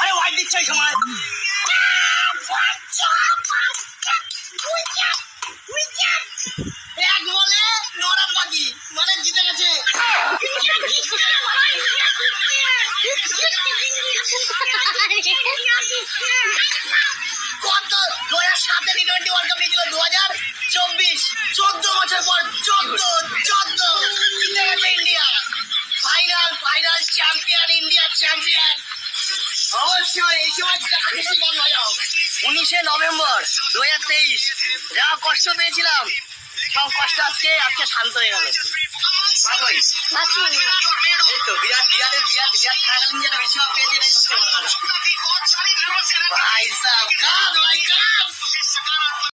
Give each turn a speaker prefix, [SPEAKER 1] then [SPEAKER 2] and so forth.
[SPEAKER 1] আরে ওয়াইড দিচ্ছে এই সময়। এক বলে নরম বাকি মানে জিতে গেছে। কত 2007 টি20 ওয়ার্ল্ড কাপ নিয়েছিল, 2024 14 বছর পর 14 জিতে গেছে India. Final champion, India champion. অবশ্যই এই সময় বেশি গান বাজাও। 19 নভেম্বর 2023 যা কষ্ট পেয়েছিলাম সব কষ্ট আজকে শান্ত হয়ে গেল। এই তো বিরাট থাকাকালীন যেটা বেশি পেয়েছে এটাই সবচেয়ে বড় কথা। ভাই সাহেব কাঁদ ভাই কাঁদ।